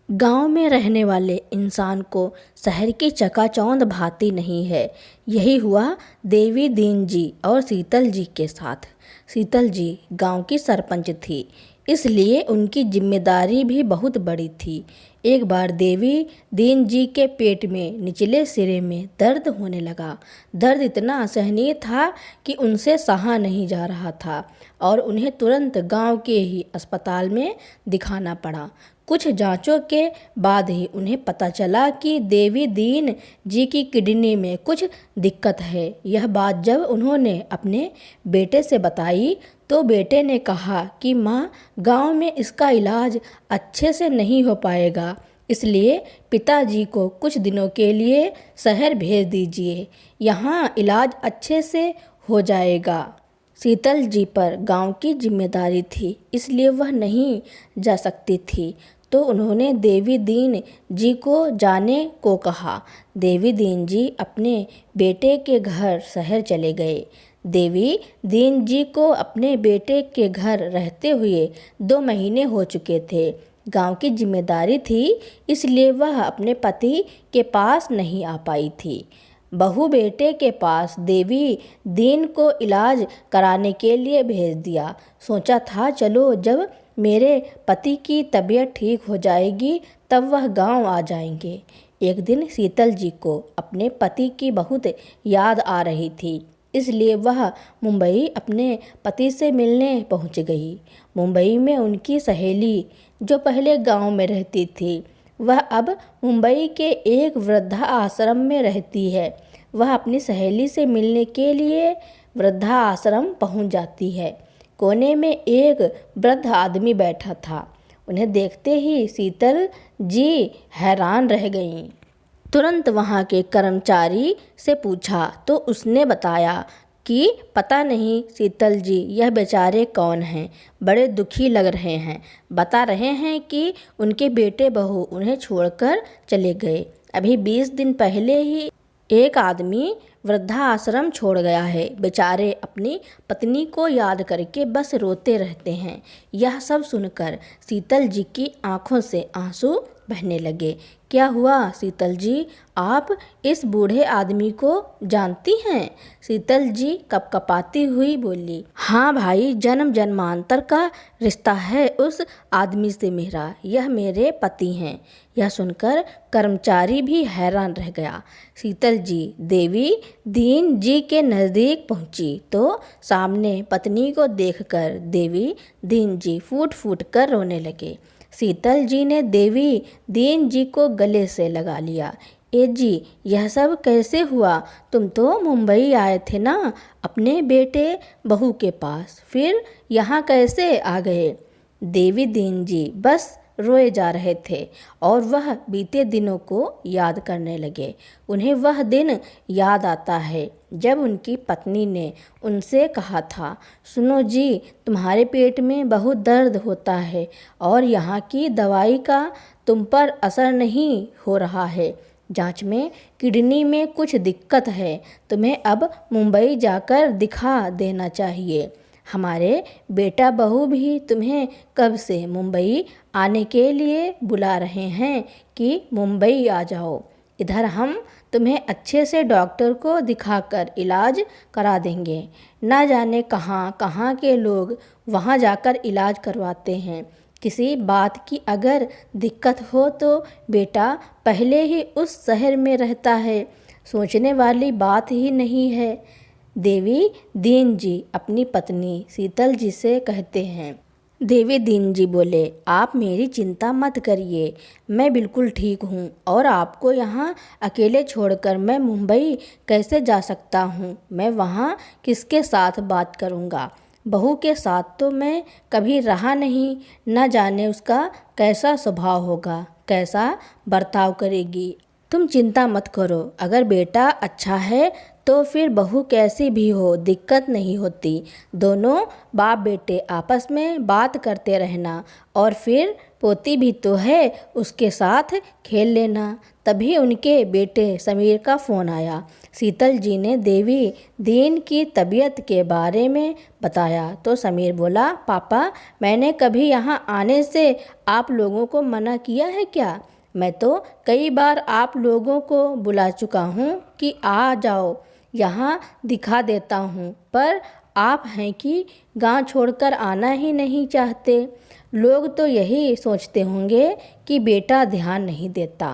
गांव में रहने वाले इंसान को शहर की चकाचौंध भाती नहीं है। यही हुआ देवी दीन जी और शीतल जी के साथ। शीतल जी गांव की सरपंच थी, इसलिए उनकी जिम्मेदारी भी बहुत बड़ी थी। एक बार देवी दीन जी के पेट में निचले सिरे में दर्द होने लगा। दर्द इतना असहनीय था कि उनसे सहा नहीं जा रहा था और उन्हें तुरंत गांव के ही अस्पताल में दिखाना पड़ा। कुछ जांचों के बाद ही उन्हें पता चला कि देवी दीन जी की किडनी में कुछ दिक्कत है। यह बात जब उन्होंने अपने बेटे से बताई तो बेटे ने कहा कि माँ, गांव में इसका इलाज अच्छे से नहीं हो पाएगा, इसलिए पिताजी को कुछ दिनों के लिए शहर भेज दीजिए, यहाँ इलाज अच्छे से हो जाएगा। शीतल जी पर गांव की जिम्मेदारी थी, इसलिए वह नहीं जा सकती थी, तो उन्होंने देवी दीन जी को जाने को कहा। देवी दीन जी अपने बेटे के घर शहर चले गए। देवी दीन जी को अपने बेटे के घर रहते हुए 2 महीने हो चुके थे। गांव की जिम्मेदारी थी, इसलिए वह अपने पति के पास नहीं आ पाई थी। बहू बेटे के पास देवी दीन को इलाज कराने के लिए भेज दिया। सोचा था चलो जब मेरे पति की तबीयत ठीक हो जाएगी तब वह गांव आ जाएंगे। एक दिन शीतल जी को अपने पति की बहुत याद आ रही थी, इसलिए वह मुंबई अपने पति से मिलने पहुंच गई। मुंबई में उनकी सहेली जो पहले गांव में रहती थी, वह अब मुंबई के एक वृद्धाश्रम में रहती है। वह अपनी सहेली से मिलने के लिए वृद्धाश्रम पहुंच जाती है। कोने में एक वृद्ध आदमी बैठा था। उन्हें देखते ही शीतल जी हैरान रह गईं। तुरंत वहाँ के कर्मचारी से पूछा तो उसने बताया कि पता नहीं शीतल जी, यह बेचारे कौन हैं, बड़े दुखी लग रहे हैं। बता रहे हैं कि उनके बेटे बहू उन्हें छोड़कर चले गए। अभी 20 दिन पहले ही एक आदमी वृद्धाश्रम छोड़ गया है। बेचारे अपनी पत्नी को याद करके बस रोते रहते हैं। यह सब सुनकर शीतल जी की आंखों से आंसू बहने लगे। क्या हुआ शीतल जी, आप इस बूढ़े आदमी को जानती हैं? शीतल जी कपकपाती हुई बोली, हाँ भाई, जन्म जन्मांतर का रिश्ता है उस आदमी से मेरा। यह मेरे पति हैं। यह सुनकर कर्मचारी भी हैरान रह गया। शीतल जी देवी दीन जी के नज़दीक पहुंची तो सामने पत्नी को देखकर देवी दीन जी फूट फूट कर रोने लगे। शीतल जी ने देवी दीन जी को गले से लगा लिया। ए जी, यह सब कैसे हुआ? तुम तो मुंबई आए थे ना अपने बेटे बहू के पास, फिर यहाँ कैसे आ गए? देवी दीन जी बस रोए जा रहे थे और वह बीते दिनों को याद करने लगे। उन्हें वह दिन याद आता है जब उनकी पत्नी ने उनसे कहा था, सुनो जी, तुम्हारे पेट में बहुत दर्द होता है और यहाँ की दवाई का तुम पर असर नहीं हो रहा है। जांच में किडनी में कुछ दिक्कत है, तुम्हें अब मुंबई जाकर दिखा देना चाहिए। हमारे बेटा बहू भी तुम्हें कब से मुंबई आने के लिए बुला रहे हैं कि मुंबई आ जाओ। इधर हम तुम्हें अच्छे से डॉक्टर को दिखाकर इलाज करा देंगे। ना जाने कहाँ कहाँ के लोग वहाँ जाकर इलाज करवाते हैं। किसी बात की अगर दिक्कत हो तो बेटा पहले ही उस शहर में रहता है, सोचने वाली बात ही नहीं है। देवी दीन जी अपनी पत्नी शीतल जी से कहते हैं। देवी दीन जी बोले, आप मेरी चिंता मत करिए, मैं बिल्कुल ठीक हूँ और आपको यहाँ अकेले छोड़कर मैं मुंबई कैसे जा सकता हूँ? मैं वहाँ किसके साथ बात करूँगा? बहू के साथ तो मैं कभी रहा नहीं, न जाने उसका कैसा स्वभाव होगा, कैसा बर्ताव करेगी। तुम चिंता मत करो, अगर बेटा अच्छा है तो फिर बहू कैसी भी हो दिक्कत नहीं होती। दोनों बाप बेटे आपस में बात करते रहना और फिर पोती भी तो है, उसके साथ खेल लेना। तभी उनके बेटे समीर का फ़ोन आया। शीतल जी ने देवी दीन की तबीयत के बारे में बताया तो समीर बोला, पापा मैंने कभी यहाँ आने से आप लोगों को मना किया है क्या? मैं तो कई बार आप लोगों को बुला चुका हूँ कि आ जाओ, यहाँ दिखा देता हूँ, पर आप हैं कि गांव छोड़कर आना ही नहीं चाहते। लोग तो यही सोचते होंगे कि बेटा ध्यान नहीं देता।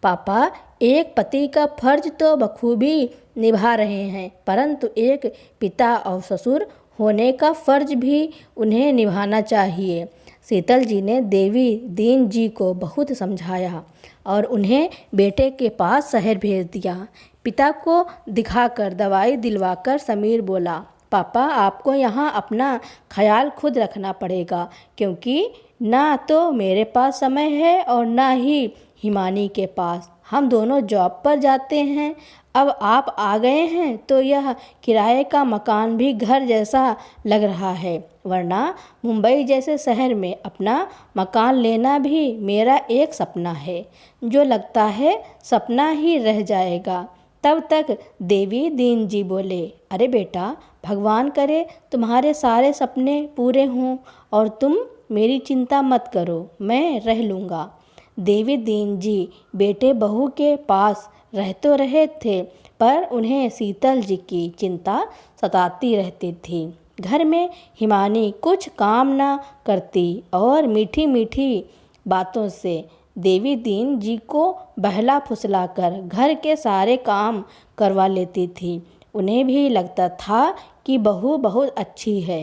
पापा एक पति का फर्ज तो बखूबी निभा रहे हैं, परंतु एक पिता और ससुर होने का फर्ज भी उन्हें निभाना चाहिए। शीतल जी ने देवी दीन जी को बहुत समझाया और उन्हें बेटे के पास शहर भेज दिया। पिता को दिखाकर दवाई दिलवाकर समीर बोला, पापा आपको यहाँ अपना ख्याल खुद रखना पड़ेगा, क्योंकि ना तो मेरे पास समय है और ना ही हिमानी के पास। हम दोनों जॉब पर जाते हैं। अब आप आ गए हैं तो यह किराए का मकान भी घर जैसा लग रहा है, वरना मुंबई जैसे शहर में अपना मकान लेना भी मेरा एक सपना है, जो लगता है सपना ही रह जाएगा। तब तक देवी दीन जी बोले, अरे बेटा, भगवान करे तुम्हारे सारे सपने पूरे हों और तुम मेरी चिंता मत करो, मैं रह लूँगा। देवी दीन जी बेटे बहू के पास रह तो रहे थे, पर उन्हें शीतल जी की चिंता सताती रहती थी। घर में हिमानी कुछ काम ना करती और मीठी मीठी बातों से देवी दीन जी को बहला फुसला कर घर के सारे काम करवा लेती थी। उन्हें भी लगता था कि बहू बहुत अच्छी है।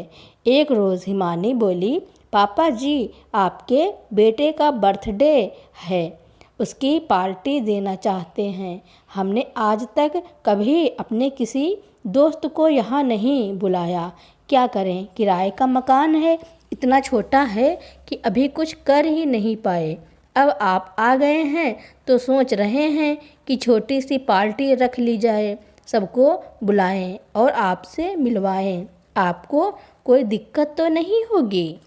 एक रोज़ हिमानी बोली, पापा जी आपके बेटे का बर्थडे है, उसकी पार्टी देना चाहते हैं। हमने आज तक कभी अपने किसी दोस्त को यहाँ नहीं बुलाया। क्या करें, किराए का मकान है, इतना छोटा है कि अभी कुछ कर ही नहीं पाए। अब आप आ गए हैं तो सोच रहे हैं कि छोटी सी पार्टी रख ली जाए, सबको बुलाएं और आपसे मिलवाएं। आपको कोई दिक्कत तो नहीं होगी?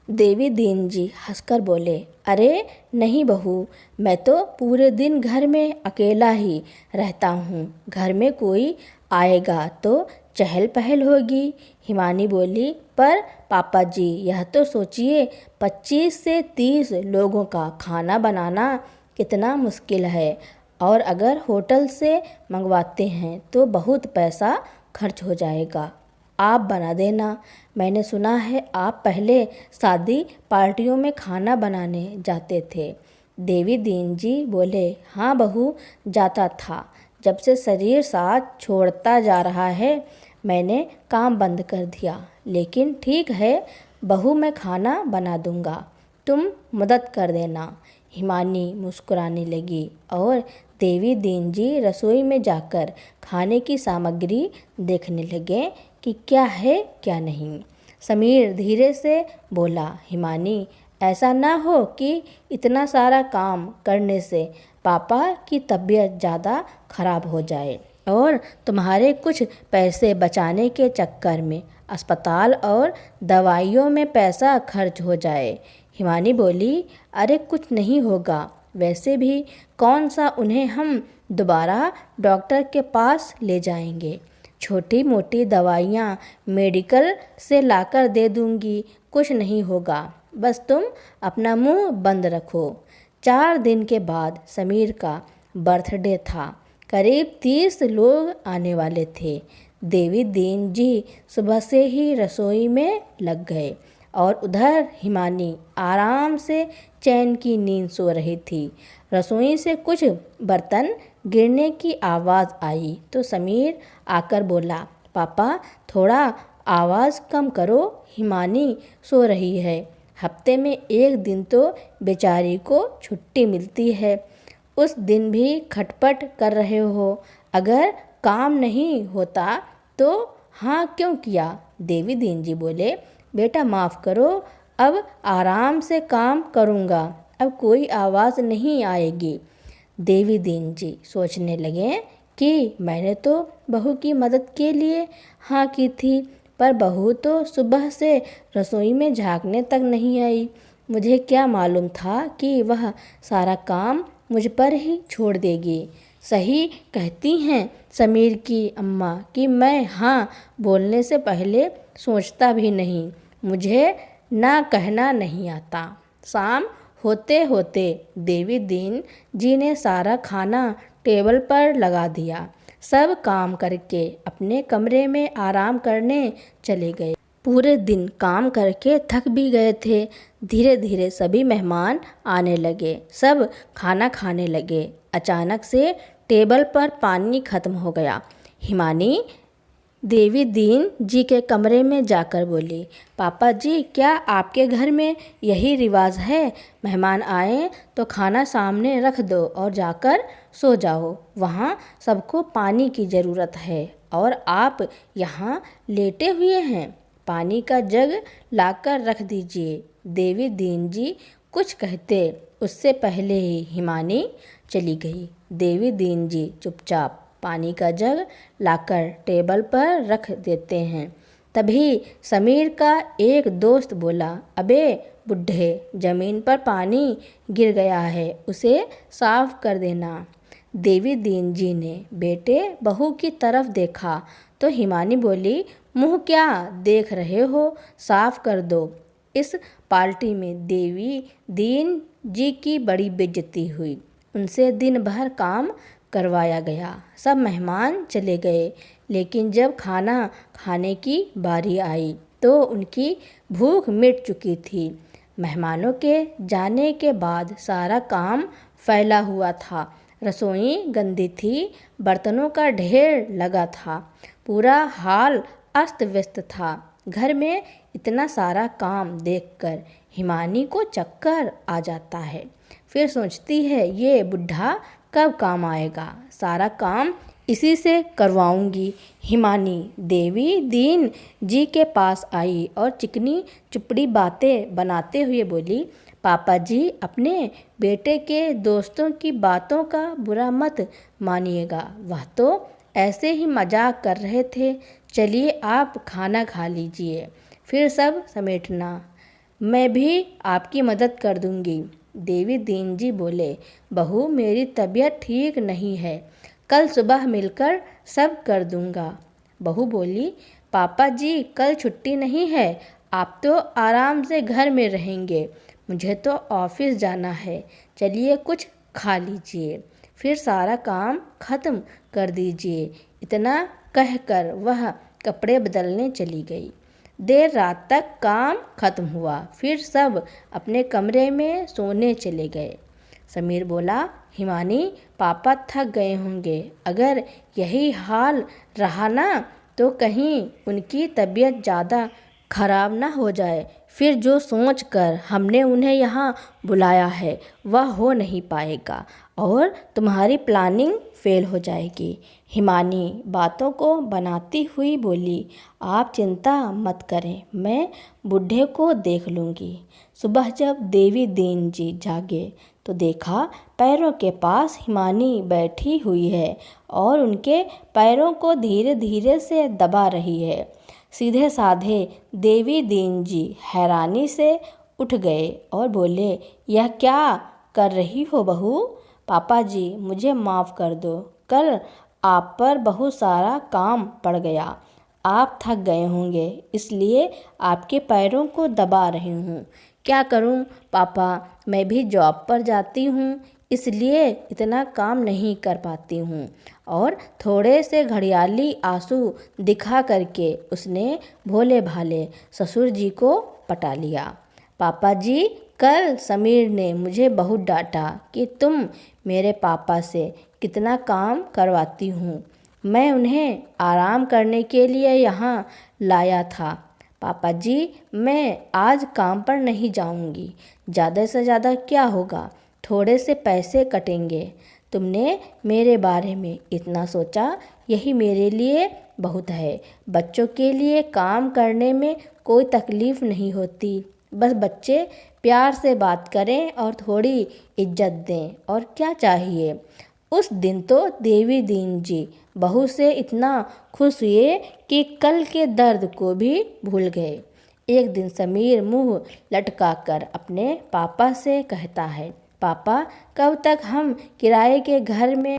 देवी दीन जी हंसकर बोले, अरे नहीं बहू, मैं तो पूरे दिन घर में अकेला ही रहता हूँ। घर में कोई आएगा तो चहल पहल होगी। हिमानी बोली, पर पापा जी यह तो सोचिए, 25 से 30 लोगों का खाना बनाना कितना मुश्किल है, और अगर होटल से मंगवाते हैं तो बहुत पैसा खर्च हो जाएगा। आप बना देना। मैंने सुना है आप पहले शादी पार्टियों में खाना बनाने जाते थे। देवी दीन जी बोले, हाँ बहू, जाता था। जब से शरीर साथ छोड़ता जा रहा है मैंने काम बंद कर दिया, लेकिन ठीक है बहू, मैं खाना बना दूंगा, तुम मदद कर देना। हिमानी मुस्कुराने लगी और देवी दीन जी रसोई में जाकर खाने की सामग्री देखने लगे कि क्या है क्या नहीं। समीर धीरे से बोला, हिमानी ऐसा ना हो कि इतना सारा काम करने से पापा की तबीयत ज़्यादा खराब हो जाए और तुम्हारे कुछ पैसे बचाने के चक्कर में अस्पताल और दवाइयों में पैसा खर्च हो जाए। हिमानी बोली, अरे कुछ नहीं होगा, वैसे भी कौन सा उन्हें हम दोबारा डॉक्टर के पास ले जाएंगे। छोटी मोटी दवाइयाँ मेडिकल से लाकर दे दूंगी, कुछ नहीं होगा, बस तुम अपना मुंह बंद रखो। 4 दिन के बाद समीर का बर्थडे था। करीब 30 लोग आने वाले थे। देवी दीन जी सुबह से ही रसोई में लग गए और उधर हिमानी आराम से चैन की नींद सो रही थी। रसोई से कुछ बर्तन गिरने की आवाज़ आई तो समीर आकर बोला, पापा थोड़ा आवाज़ कम करो, हिमानी सो रही है। हफ्ते में एक दिन तो बेचारी को छुट्टी मिलती है, उस दिन भी खटपट कर रहे हो। अगर काम नहीं होता तो हाँ क्यों किया? देवी दीन जी बोले, बेटा माफ़ करो, अब आराम से काम करूँगा, अब कोई आवाज़ नहीं आएगी। देवी दीन जी सोचने लगे कि मैंने तो बहू की मदद के लिए हाँ की थी, पर बहू तो सुबह से रसोई में झांकने तक नहीं आई। मुझे क्या मालूम था कि वह सारा काम मुझ पर ही छोड़ देगी। सही कहती हैं समीर की अम्मा कि मैं हाँ बोलने से पहले सोचता भी नहीं। मुझे ना कहना नहीं आता। शाम होते होते देवी दीन जी ने सारा खाना टेबल पर लगा दिया। सब काम करके अपने कमरे में आराम करने चले गए। पूरे दिन काम करके थक भी गए थे। धीरे धीरे सभी मेहमान आने लगे। सब खाना खाने लगे। अचानक से टेबल पर पानी खत्म हो गया। हिमानी देवी दीन जी के कमरे में जाकर बोली, पापा जी क्या आपके घर में यही रिवाज है? मेहमान आए तो खाना सामने रख दो और जाकर सो जाओ। वहाँ सबको पानी की ज़रूरत है और आप यहाँ लेटे हुए हैं। पानी का जग लाकर रख दीजिए। देवी दीन जी कुछ कहते उससे पहले ही हिमानी चली गई। देवी दीन जी चुपचाप पानी का जग लाकर टेबल पर रख देते हैं। तभी समीर का एक दोस्त बोला, अबे बुढ़े, ज़मीन पर पानी गिर गया है, उसे साफ कर देना। देवी दीन जी ने बेटे बहू की तरफ देखा तो हिमानी बोली, मुँह क्या देख रहे हो, साफ कर दो। इस पार्टी में देवी दीन जी की बड़ी बेइज्जती हुई। उनसे दिन भर काम करवाया गया। सब मेहमान चले गए, लेकिन जब खाना खाने की बारी आई तो उनकी भूख मिट चुकी थी। मेहमानों के जाने के बाद सारा काम फैला हुआ था। रसोई गंदी थी, बर्तनों का ढेर लगा था, पूरा हाल अस्त व्यस्त था। घर में इतना सारा काम देखकर हिमानी को चक्कर आ जाता है। फिर सोचती है ये बुढ़ा कब काम आएगा, सारा काम इसी से करवाऊंगी। हिमानी देवी दीन जी के पास आई और चिकनी चुपड़ी बातें बनाते हुए बोली, पापा जी अपने बेटे के दोस्तों की बातों का बुरा मत मानिएगा, वह तो ऐसे ही मजाक कर रहे थे। चलिए आप खाना खा लीजिए, फिर सब समेटना, मैं भी आपकी मदद कर दूंगी। देवी दीन जी बोले, बहू मेरी तबीयत ठीक नहीं है, कल सुबह मिलकर सब कर दूंगा। बहू बोली, पापा जी कल छुट्टी नहीं है, आप तो आराम से घर में रहेंगे, मुझे तो ऑफिस जाना है, चलिए कुछ खा लीजिए, फिर सारा काम ख़त्म कर दीजिए। इतना कहकर वह कपड़े बदलने चली गई। देर रात तक काम खत्म हुआ, फिर सब अपने कमरे में सोने चले गए। समीर बोला, हिमानी पापा थक गए होंगे, अगर यही हाल रहा ना तो कहीं उनकी तबीयत ज़्यादा खराब ना हो जाए, फिर जो सोच कर हमने उन्हें यहाँ बुलाया है वह हो नहीं पाएगा और तुम्हारी प्लानिंग फेल हो जाएगी। हिमानी बातों को बनाती हुई बोली, आप चिंता मत करें, मैं बूढ़े को देख लूँगी। सुबह जब देवी दीन जी जागे तो देखा पैरों के पास हिमानी बैठी हुई है और उनके पैरों को धीरे धीरे से दबा रही है। सीधे साधे देवी दीन जी हैरानी से उठ गए और बोले, यह क्या कर रही हो बहू? पापा जी मुझे माफ़ कर दो, कल आप पर बहुत सारा काम पड़ गया, आप थक गए होंगे इसलिए आपके पैरों को दबा रही हूँ। क्या करूँ पापा, मैं भी जॉब पर जाती हूँ इसलिए इतना काम नहीं कर पाती हूँ। और थोड़े से घड़ियाली आंसू दिखा करके उसने भोले भाले ससुर जी को पटा लिया। पापा जी कल समीर ने मुझे बहुत डांटा कि तुम मेरे पापा से कितना काम करवाती हूँ, मैं उन्हें आराम करने के लिए यहाँ लाया था। पापा जी मैं आज काम पर नहीं जाऊँगी, ज़्यादा से ज़्यादा क्या होगा, थोड़े से पैसे कटेंगे, तुमने मेरे बारे में इतना सोचा यही मेरे लिए बहुत है। बच्चों के लिए काम करने में कोई तकलीफ़ नहीं होती, बस बच्चे प्यार से बात करें और थोड़ी इज्जत दें, और क्या चाहिए। उस दिन तो देवी दीन जी बहू से इतना खुश हुए कि कल के दर्द को भी भूल गए। एक दिन समीर मुंह लटकाकर अपने पापा से कहता है, पापा कब तक हम किराए के घर में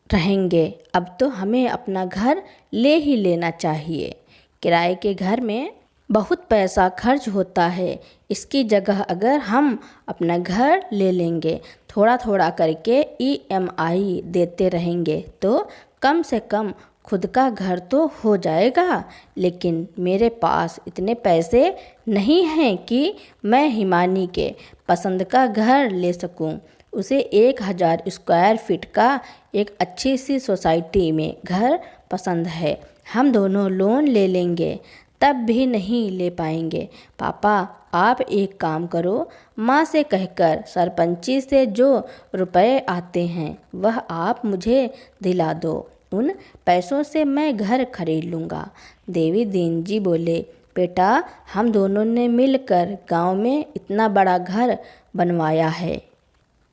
रहेंगे? अब तो हमें अपना घर ले ही लेना चाहिए। किराए के घर में बहुत पैसा खर्च होता है। इसकी जगह अगर हम अपना घर ले लेंगे, थोड़ा थोड़ा करके ईएमआई देते रहेंगे तो कम से कम खुद का घर तो हो जाएगा। लेकिन मेरे पास इतने पैसे नहीं हैं कि मैं हिमानी के पसंद का घर ले सकूं। उसे 1000 स्क्वायर फीट का एक अच्छी सी सोसाइटी में घर पसंद है। हम दोनों लोन ले लेंगे, तब भी नहीं ले पाएंगे। पापा आप एक काम करो, माँ से कहकर सरपंची से जो रुपए आते हैं वह आप मुझे दिला दो। उन पैसों से मैं घर खरीद लूँगा। देवी दीन जी बोले, बेटा हम दोनों ने मिलकर गांव में इतना बड़ा घर बनवाया है।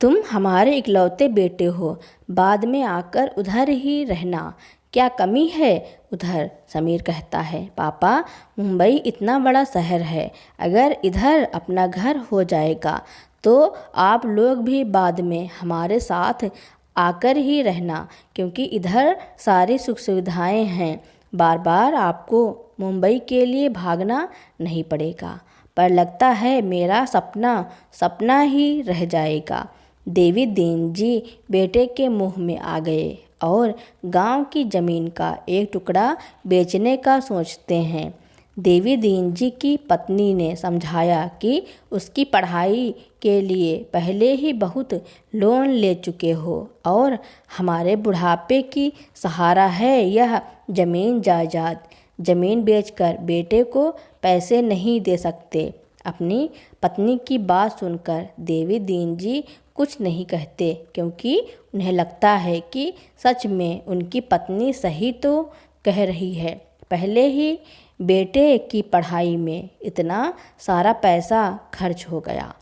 तुम हमारे इकलौते बेटे हो, बाद में आकर उधर ही रहना, क्या कमी है उधर? समीर कहता है, पापा मुंबई इतना बड़ा शहर है, अगर इधर अपना घर हो जाएगा तो आप लोग भी बाद में हमारे साथ आकर ही रहना, क्योंकि इधर सारी सुख सुविधाएं हैं। बार बार आपको मुंबई के लिए भागना नहीं पड़ेगा। पर लगता है मेरा सपना सपना ही रह जाएगा। देवी दीन जी बेटे के मुंह में आ गए और गांव की ज़मीन का एक टुकड़ा बेचने का सोचते हैं। देवी दीन जी की पत्नी ने समझाया कि उसकी पढ़ाई के लिए पहले ही बहुत लोन ले चुके हो और हमारे बुढ़ापे की सहारा है यह ज़मीन जायदाद। ज़मीन बेचकर बेटे को पैसे नहीं दे सकते। अपनी पत्नी की बात सुनकर देवी दीन जी कुछ नहीं कहते, क्योंकि उन्हें लगता है कि सच में उनकी पत्नी सही तो कह रही है। पहले ही बेटे की पढ़ाई में इतना सारा पैसा खर्च हो गया,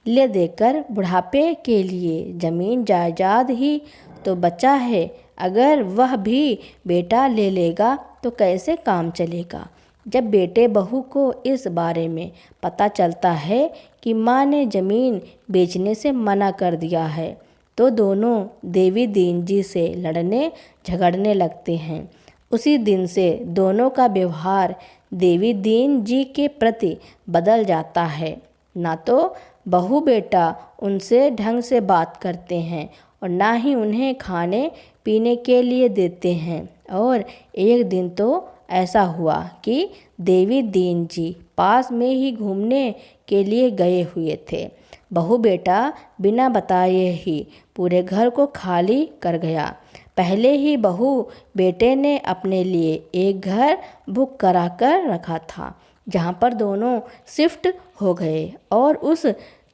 ले देकर बुढ़ापे के लिए ज़मीन जायदाद ही तो बचा है। अगर वह भी बेटा ले लेगा तो कैसे काम चलेगा? जब बेटे बहू को इस बारे में पता चलता है कि माँ ने ज़मीन बेचने से मना कर दिया है तो दोनों देवी दीन जी से लड़ने झगड़ने लगते हैं। उसी दिन से दोनों का व्यवहार देवी दीन जी के प्रति बदल जाता है। ना तो बहू बेटा उनसे ढंग से बात करते हैं और ना ही उन्हें खाने पीने के लिए देते हैं। और एक दिन तो ऐसा हुआ कि देवी दीन जी पास में ही घूमने के लिए गए हुए थे। बहू बेटा बिना बताए ही पूरे घर को खाली कर गया। पहले ही बहू बेटे ने अपने लिए एक घर बुक करा कर रखा था, जहाँ पर दोनों शिफ्ट हो गए और उस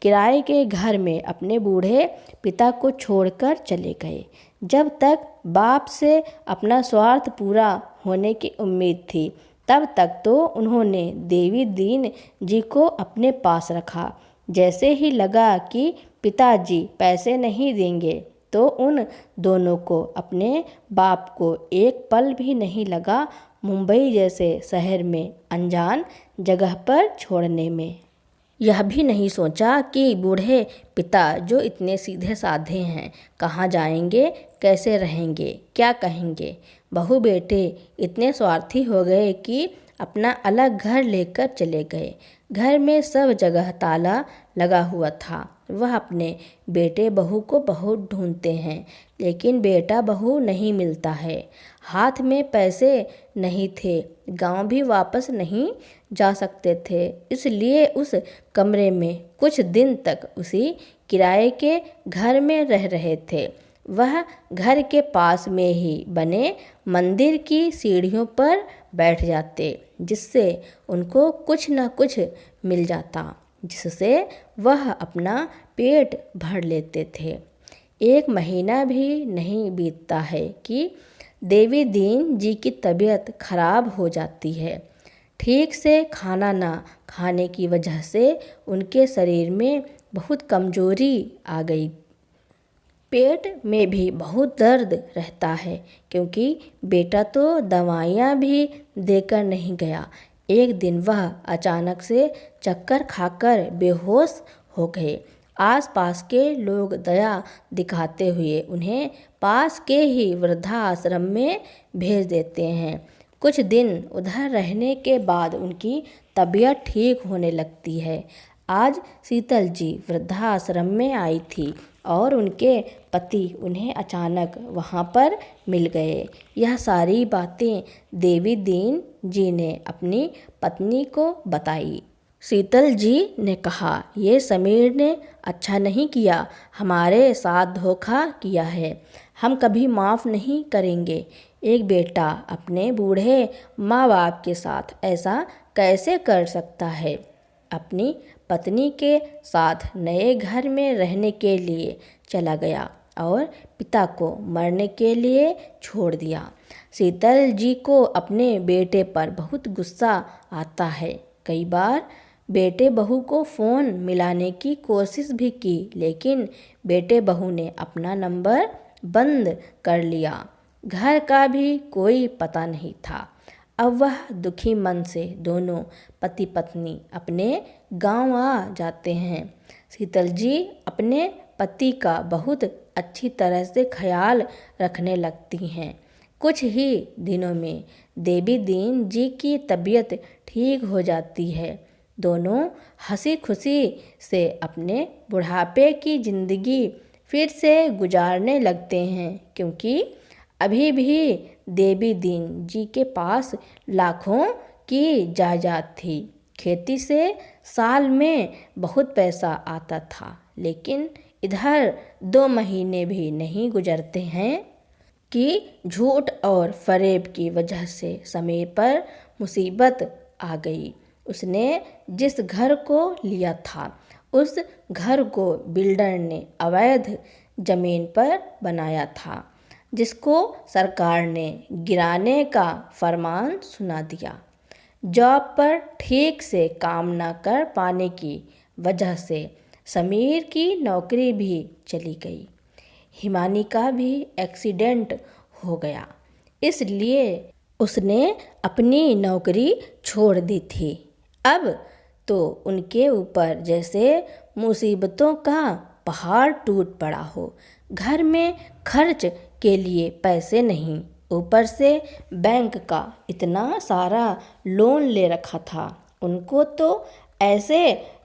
किराए के घर में अपने बूढ़े पिता को छोड़कर चले गए। जब तक बाप से अपना स्वार्थ पूरा होने की उम्मीद थी, तब तक तो उन्होंने देवी दीन जी को अपने पास रखा। जैसे ही लगा कि पिताजी पैसे नहीं देंगे तो उन दोनों को अपने बाप को एक पल भी नहीं लगा मुंबई जैसे शहर में अनजान जगह पर छोड़ने में। यह भी नहीं सोचा कि बूढ़े पिता जो इतने सीधे साधे हैं कहाँ जाएंगे, कैसे रहेंगे, क्या कहेंगे। बहू बेटे इतने स्वार्थी हो गए कि अपना अलग घर लेकर चले गए। घर में सब जगह ताला लगा हुआ था। वह अपने बेटे बहू को बहुत ढूंढते हैं, लेकिन बेटा बहू नहीं मिलता है। हाथ में पैसे नहीं थे, गांव भी वापस नहीं जा सकते थे, इसलिए उस कमरे में कुछ दिन तक उसी किराए के घर में रह रहे थे। वह घर के पास में ही बने मंदिर की सीढ़ियों पर बैठ जाते, जिससे उनको कुछ न कुछ मिल जाता, जिससे वह अपना पेट भर लेते थे। एक महीना भी नहीं बीतता है कि देवी दीन जी की तबीयत खराब हो जाती है। ठीक से खाना ना खाने की वजह से उनके शरीर में बहुत कमजोरी आ गई। पेट में भी बहुत दर्द रहता है, क्योंकि बेटा तो दवाइयाँ भी देकर नहीं गया। एक दिन वह अचानक से चक्कर खाकर बेहोश हो गए। आसपास के लोग दया दिखाते हुए उन्हें पास के ही वृद्धाश्रम में भेज देते हैं। कुछ दिन उधर रहने के बाद उनकी तबीयत ठीक होने लगती है। आज शीतल जी वृद्धाश्रम में आई थी और उनके पति उन्हें अचानक वहाँ पर मिल गए। यह सारी बातें देवी दीन जी ने अपनी पत्नी को बताई। शीतल जी ने कहा, ये समीर ने अच्छा नहीं किया, हमारे साथ धोखा किया है, हम कभी माफ़ नहीं करेंगे। एक बेटा अपने बूढ़े माँ बाप के साथ ऐसा कैसे कर सकता है। अपनी पत्नी के साथ नए घर में रहने के लिए चला गया और पिता को मरने के लिए छोड़ दिया। शीतल जी को अपने बेटे पर बहुत गुस्सा आता है। कई बार बेटे बहू को फ़ोन मिलाने की कोशिश भी की, लेकिन बेटे बहू ने अपना नंबर बंद कर लिया। घर का भी कोई पता नहीं था। अब वह दुखी मन से दोनों पति पत्नी अपने गांव आ जाते हैं। शीतल जी अपने पति का बहुत अच्छी तरह से ख्याल रखने लगती हैं। कुछ ही दिनों में देवी दीन जी की तबीयत ठीक हो जाती है। दोनों हंसी खुशी से अपने बुढ़ापे की ज़िंदगी फिर से गुजारने लगते हैं, क्योंकि अभी भी देवी दीन जी के पास लाखों की जायदाद थी। खेती से साल में बहुत पैसा आता था, लेकिन इधर 2 महीने भी नहीं गुजरते हैं कि झूठ और फरेब की वजह से समीर पर मुसीबत आ गई। उसने जिस घर को लिया था, उस घर को बिल्डर ने अवैध ज़मीन पर बनाया था, जिसको सरकार ने गिराने का फरमान सुना दिया। जॉब पर ठीक से काम न कर पाने की वजह से समीर की नौकरी भी चली गई। हिमानी का भी एक्सीडेंट हो गया, इसलिए उसने अपनी नौकरी छोड़ दी थी। अब तो उनके ऊपर जैसे मुसीबतों का पहाड़ टूट पड़ा हो। घर में खर्च के लिए पैसे नहीं, ऊपर से बैंक का इतना सारा लोन ले रखा था। उनको तो ऐसे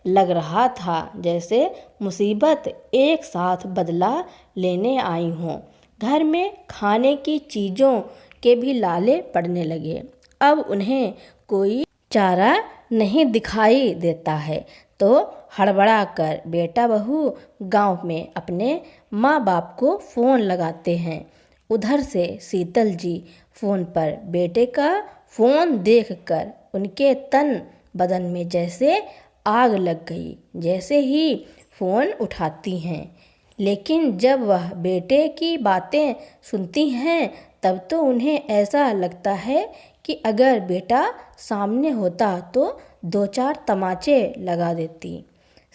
लग रहा था जैसे मुसीबत एक साथ बदला लेने आई हों। घर में खाने की चीज़ों के भी लाले पड़ने लगे। अब उन्हें कोई चारा नहीं दिखाई देता है, तो हड़बड़ा कर बेटा बहू गांव में अपने माँ बाप को फ़ोन लगाते हैं। उधर से शीतल जी फ़ोन पर बेटे का फ़ोन देखकर उनके तन बदन में जैसे आग लग गई। जैसे ही फ़ोन उठाती हैं, लेकिन जब वह बेटे की बातें सुनती हैं, तब तो उन्हें ऐसा लगता है कि अगर बेटा सामने होता तो 2-4 तमाचे लगा देती।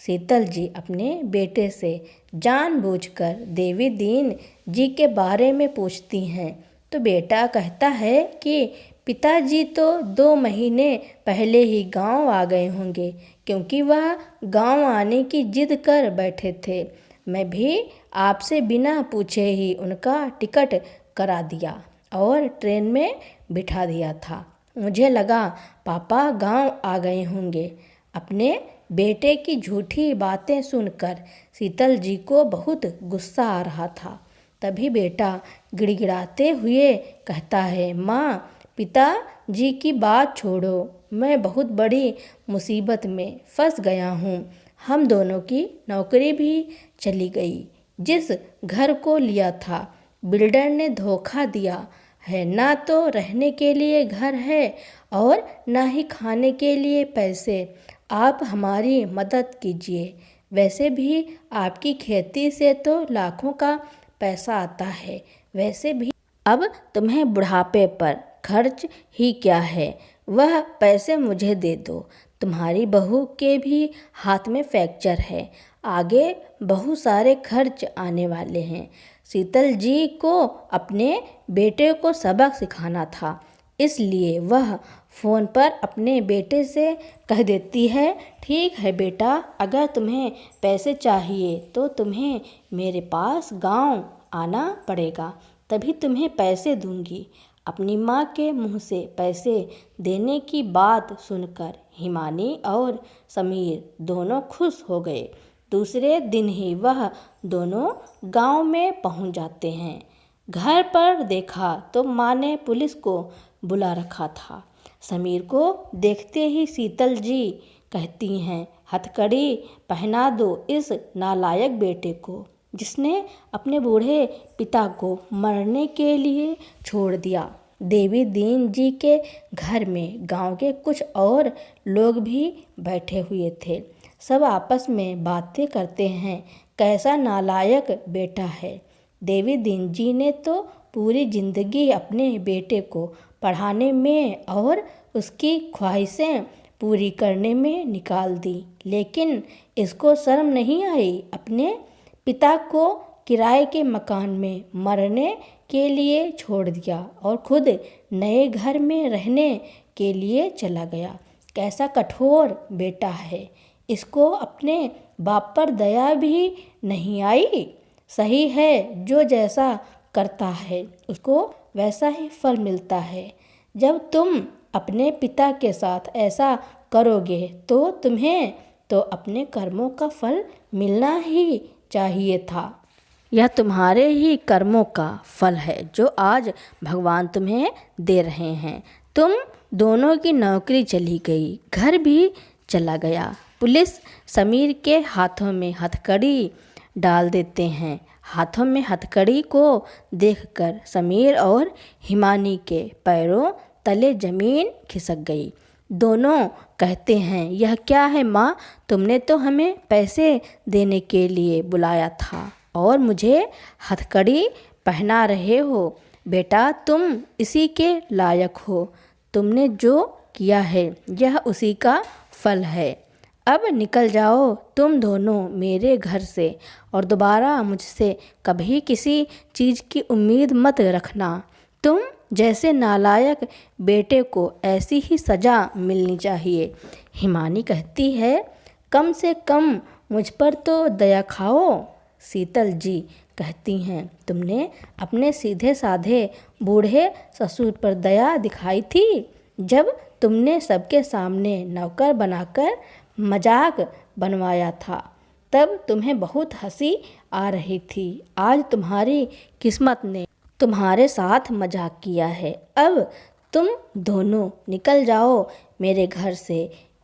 शीतल जी अपने बेटे से जानबूझकर देवी दीन जी के बारे में पूछती हैं, तो बेटा कहता है कि पिताजी तो 2 महीने पहले ही गांव आ गए होंगे, क्योंकि वह गांव आने की जिद कर बैठे थे। मैं भी आपसे बिना पूछे ही उनका टिकट करा दिया और ट्रेन में बिठा दिया था। मुझे लगा पापा गांव आ गए होंगे। अपने बेटे की झूठी बातें सुनकर शीतल जी को बहुत गुस्सा आ रहा था। तभी बेटा गिड़गिड़ाते हुए कहता है, माँ, पिता जी की बात छोड़ो, मैं बहुत बड़ी मुसीबत में फंस गया हूँ। हम दोनों की नौकरी भी चली गई। जिस घर को लिया था, बिल्डर ने धोखा दिया है। ना तो रहने के लिए घर है और ना ही खाने के लिए पैसे। आप हमारी मदद कीजिए। वैसे भी आपकी खेती से तो लाखों का पैसा आता है। वैसे भी अब तुम्हें बुढ़ापे पर खर्च ही क्या है, वह पैसे मुझे दे दो। तुम्हारी बहू के भी हाथ में फ्रैक्चर है, आगे बहुत सारे खर्च आने वाले हैं। शीतल जी को अपने बेटे को सबक सिखाना था, इसलिए वह फ़ोन पर अपने बेटे से कह देती है, ठीक है बेटा, अगर तुम्हें पैसे चाहिए तो तुम्हें मेरे पास गांव आना पड़ेगा, तभी तुम्हें पैसे दूंगी। अपनी माँ के मुंह से पैसे देने की बात सुनकर हिमानी और समीर दोनों खुश हो गए। दूसरे दिन ही वह दोनों गांव में पहुंच जाते हैं। घर पर देखा तो माँ ने पुलिस को बुला रखा था। समीर को देखते ही शीतल जी कहती हैं, हथकड़ी पहना दो इस नालायक बेटे को, जिसने अपने बूढ़े पिता को मरने के लिए छोड़ दिया। देवी दीन जी के घर में गांव के कुछ और लोग भी बैठे हुए थे। सब आपस में बातें करते हैं, कैसा नालायक बेटा है। देवी दीन जी ने तो पूरी जिंदगी अपने बेटे को पढ़ाने में और उसकी ख्वाहिशें पूरी करने में निकाल दी, लेकिन इसको शर्म नहीं आई अपने पिता को किराए के मकान में मरने के लिए छोड़ दिया और खुद नए घर में रहने के लिए चला गया। कैसा कठोर बेटा है, इसको अपने बाप पर दया भी नहीं आई। सही है, जो जैसा करता है उसको वैसा ही फल मिलता है। जब तुम अपने पिता के साथ ऐसा करोगे तो तुम्हें तो अपने कर्मों का फल मिलना ही चाहिए था। यह तुम्हारे ही कर्मों का फल है जो आज भगवान तुम्हें दे रहे हैं। तुम दोनों की नौकरी चली गई, घर भी चला गया। पुलिस समीर के हाथों में हथकड़ी डाल देते हैं। हाथों में हथकड़ी को देखकर समीर और हिमानी के पैरों तले जमीन खिसक गई। दोनों कहते हैं, यह क्या है माँ, तुमने तो हमें पैसे देने के लिए बुलाया था और मुझे हथकड़ी पहना रहे हो। बेटा, तुम इसी के लायक हो। तुमने जो किया है यह उसी का फल है। अब निकल जाओ तुम दोनों मेरे घर से और दोबारा मुझसे कभी किसी चीज़ की उम्मीद मत रखना। तुम जैसे नालायक बेटे को ऐसी ही सज़ा मिलनी चाहिए। हिमानी कहती है, कम से कम मुझ पर तो दया खाओ। शीतल जी कहती हैं, तुमने अपने सीधे साधे बूढ़े ससुर पर दया दिखाई थी जब तुमने सबके सामने नौकर बनाकर मजाक बनवाया था, तब तुम्हें बहुत हंसी आ रही थी। आज तुम्हारी किस्मत ने तुम्हारे साथ मजाक किया है। अब तुम दोनों निकल जाओ मेरे घर से।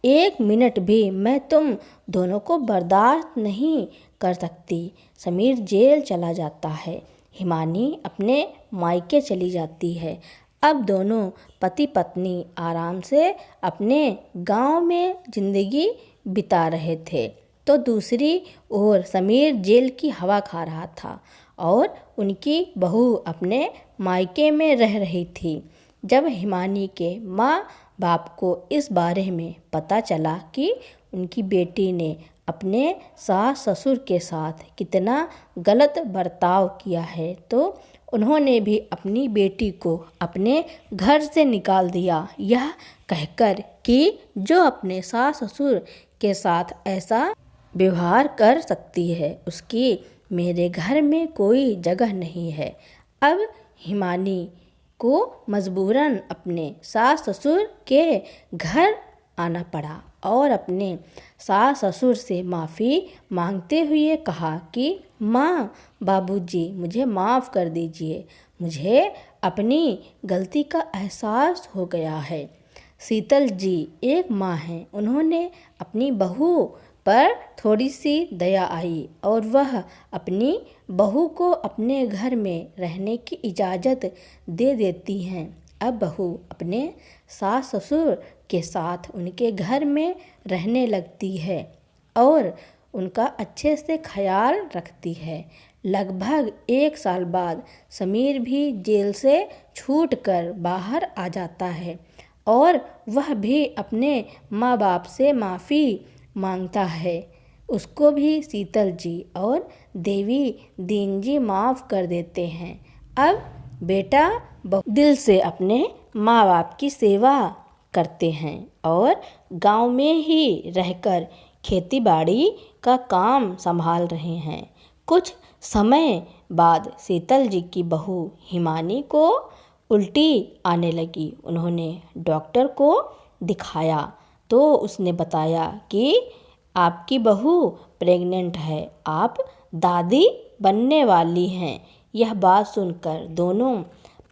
एक मिनट भी मैं तुम दोनों को बर्दाश्त नहीं कर सकती। समीर जेल चला जाता है। हिमानी अपने मायके चली जाती है। अब दोनों पति पत्नी आराम से अपने गांव में जिंदगी बिता रहे थे, तो दूसरी ओर समीर जेल की हवा खा रहा था और उनकी बहू अपने मायके में रह रही थी। जब हिमानी के माँ बाप को इस बारे में पता चला कि उनकी बेटी ने अपने सास ससुर के साथ कितना गलत बर्ताव किया है, तो उन्होंने भी अपनी बेटी को अपने घर से निकाल दिया, यह कहकर कि जो अपने सास ससुर के साथ ऐसा व्यवहार कर सकती है उसकी मेरे घर में कोई जगह नहीं है। अब हिमानी को मजबूरन अपने सास ससुर के घर आना पड़ा और अपने सास ससुर से माफ़ी मांगते हुए कहा कि माँ, बाबूजी, मुझे माफ़ कर दीजिए, मुझे अपनी गलती का एहसास हो गया है। शीतल जी एक माँ हैं, उन्होंने अपनी बहू पर थोड़ी सी दया आई और वह अपनी बहू को अपने घर में रहने की इजाज़त दे देती हैं। अब बहू अपने सास ससुर के साथ उनके घर में रहने लगती है और उनका अच्छे से ख्याल रखती है। लगभग 1 साल बाद समीर भी जेल से छूटकर बाहर आ जाता है और वह भी अपने माँ बाप से माफ़ी मांगता है। उसको भी शीतल जी और देवी दीन जी माफ़ कर देते हैं। अब बेटा दिल से अपने माँ बाप की सेवा करते हैं और गांव में ही रहकर खेती बाड़ी का काम संभाल रहे हैं। कुछ समय बाद शीतल जी की बहू हिमानी को उल्टी आने लगी। उन्होंने डॉक्टर को दिखाया तो उसने बताया कि आपकी बहू प्रेग्नेंट है, आप दादी बनने वाली हैं। यह बात सुनकर दोनों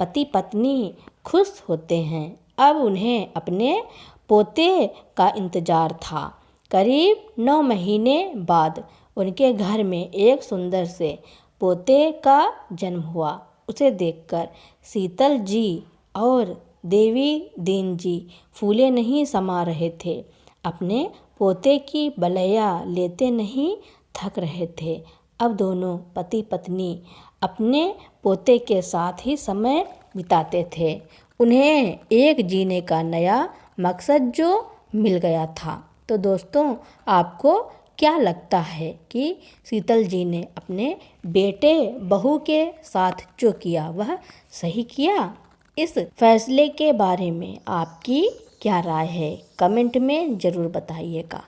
पति पत्नी खुश होते हैं। अब उन्हें अपने पोते का इंतज़ार था। करीब 9 महीने बाद उनके घर में एक सुंदर से पोते का जन्म हुआ। उसे देखकर शीतल जी और देवी दीन जी फूले नहीं समा रहे थे। अपने पोते की बलैया लेते नहीं थक रहे थे। अब दोनों पति पत्नी अपने पोते के साथ ही समय बिताते थे। उन्हें एक जीने का नया मकसद जो मिल गया था। तो दोस्तों, आपको क्या लगता है कि शीतल जी ने अपने बेटे बहू के साथ जो किया वह सही किया? इस फैसले के बारे में आपकी क्या राय है? कमेंट में ज़रूर बताइएगा।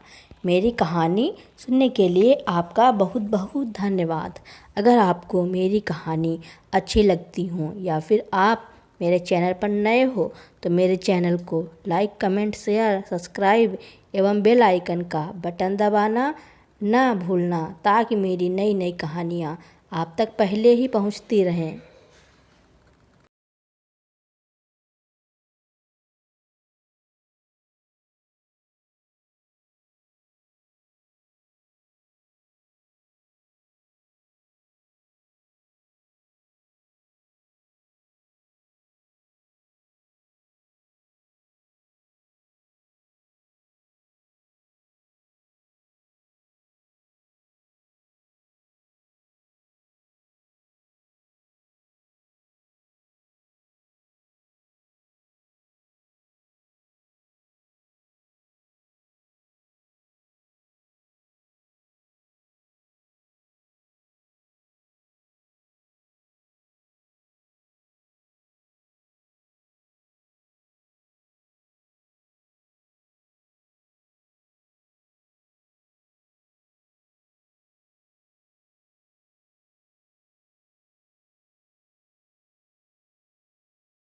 मेरी कहानी सुनने के लिए आपका बहुत बहुत धन्यवाद। अगर आपको मेरी कहानी अच्छी लगती हो या फिर आप मेरे चैनल पर नए हो तो मेरे चैनल को लाइक, कमेंट, शेयर, सब्सक्राइब एवं बेल आइकन का बटन दबाना ना भूलना, ताकि मेरी नई नई कहानियाँ आप तक पहले ही पहुँचती रहें।